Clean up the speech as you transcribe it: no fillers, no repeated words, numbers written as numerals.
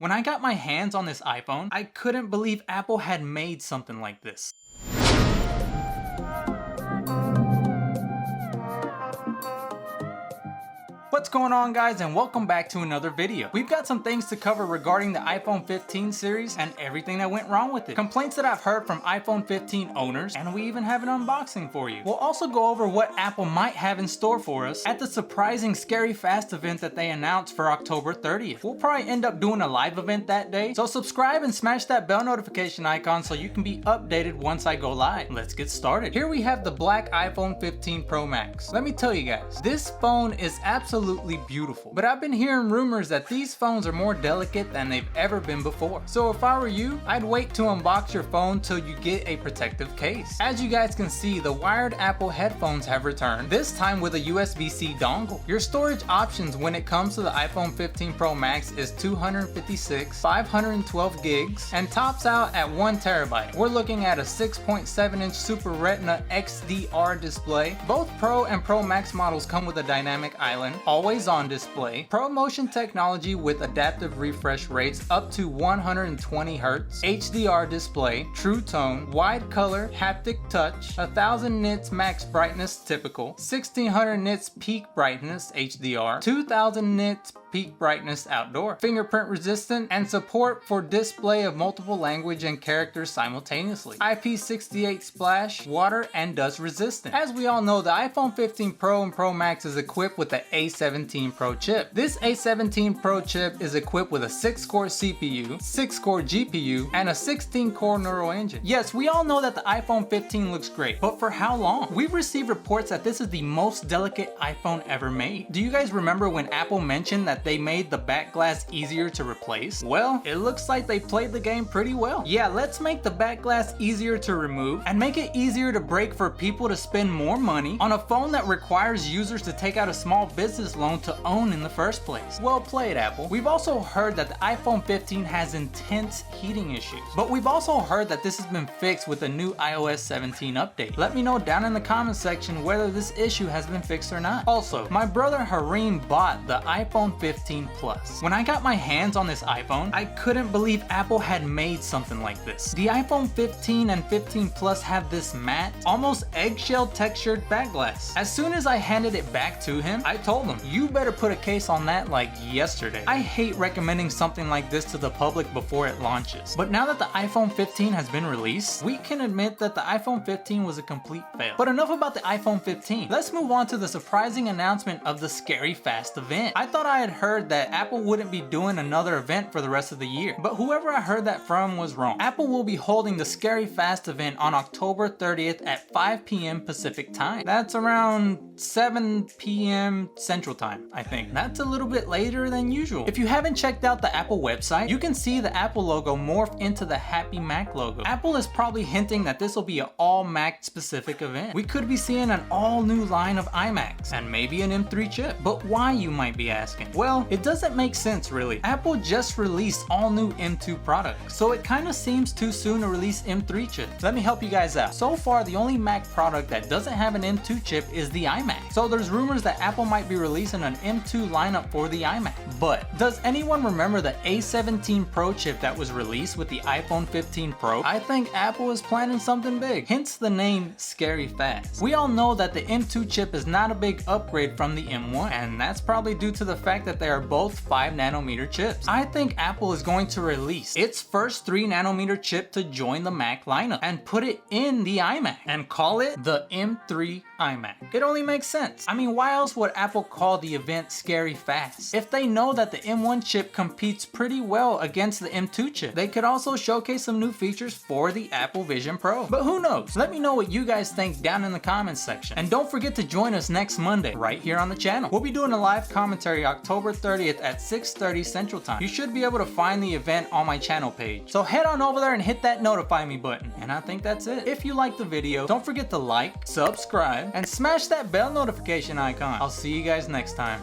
When I got my hands on this iPhone, I couldn't believe Apple had made something like this. What's going on, guys, and welcome back to another video. We've got some things to cover regarding the iPhone 15 series and everything that went wrong with it. Complaints that I've heard from iPhone 15 owners, and we even have an unboxing for you. We'll also go over what Apple might have in store for us at the surprising Scary Fast event that they announced for October 30th. We'll probably end up doing a live event that day, so subscribe and smash that bell notification icon so you can be updated once I go live. Let's get started. Here we have the black iPhone 15 Pro Max. Let me tell you guys, this phone is absolutely beautiful, but I've been hearing rumors that these phones are more delicate than they've ever been before. So if I were you, I'd wait to unbox your phone till you get a protective case. As you guys can see, the wired Apple headphones have returned, this time with a USB-C dongle. Your storage options when it comes to the iPhone 15 Pro Max is 256, 512 gigs, and tops out at 1 terabyte. We're looking at a 6.7-inch Super Retina XDR display. Both Pro and Pro Max models come with a dynamic island, always on display, ProMotion technology with adaptive refresh rates up to 120 Hz, HDR display, True Tone, wide color, haptic touch, 1000 nits max brightness typical, 1600 nits peak brightness HDR, 2000 nits peak brightness outdoor, fingerprint resistant, and support for display of multiple language and characters simultaneously. IP68 splash, water, and dust resistant. As we all know, the iPhone 15 Pro and Pro Max is equipped with the A17 Pro chip. This A17 Pro chip is equipped with a 6-core CPU, 6-core GPU, and a 16-core neural engine. Yes, we all know that the iPhone 15 looks great, but for how long? We've received reports that this is the most delicate iPhone ever made. Do you guys remember when Apple mentioned that they made the back glass easier to replace? Well, it looks like they played the game pretty well. Yeah, let's make the back glass easier to remove and make it easier to break for people to spend more money on a phone that requires users to take out a small business loan to own in the first place. Well played, Apple. We've also heard that the iPhone 15 has intense heating issues, but we've also heard that this has been fixed with a new iOS 17 update. Let me know down in the comment section whether this issue has been fixed or not. Also, my brother Hareem bought the iPhone 15 Plus. When I got my hands on this iPhone, I couldn't believe Apple had made something like this. The iPhone 15 and 15 Plus have this matte, almost eggshell textured back glass. As soon as I handed it back to him, I told him, you better put a case on that like yesterday. I hate recommending something like this to the public before it launches, but now that the iPhone 15 has been released, we can admit that the iPhone 15 was a complete fail. But enough about the iPhone 15. Let's move on to the surprising announcement of the Scary Fast event. I thought I had heard that Apple wouldn't be doing another event for the rest of the year, but whoever I heard that from was wrong. Apple will be holding the Scary Fast event on October 30th at 5 p.m. Pacific time. That's around 7 p.m. Central Time, I think. That's a little bit later than usual. If you haven't checked out the Apple website, you can see the Apple logo morph into the Happy Mac logo. Apple is probably hinting that this will be an all Mac specific event. We could be seeing an all new line of iMacs and maybe an M3 chip. But why, you might be asking? Well, it doesn't make sense really. Apple just released all new M2 products, so it kind of seems too soon to release M3 chips. Let me help you guys out. So far, the only Mac product that doesn't have an M2 chip is the iMac. So there's rumors that Apple might be releasing an M2 lineup for the iMac. But does anyone remember the A17 Pro chip that was released with the iPhone 15 Pro? I think Apple is planning something big, hence the name Scary Fast. We all know that the M2 chip is not a big upgrade from the M1, and that's probably due to the fact that they are both 5nm chips. I think Apple is going to release its first 3nm chip to join the Mac lineup and put it in the iMac and call it the M3 iMac. It only makes sense. I mean, why else would Apple call the event Scary Fast? If they know that the M1 chip competes pretty well against the M2 chip, they could also showcase some new features for the Apple Vision Pro. But who knows? Let me know what you guys think down in the comments section. And don't forget to join us next Monday right here on the channel. We'll be doing a live commentary October 30th at 6:30 Central Time. You should be able to find the event on my channel page. So head on over there and hit that notify me button. And I think that's it. If you liked the video, don't forget to like, subscribe, and smash that bell notification icon. I'll see you guys next time.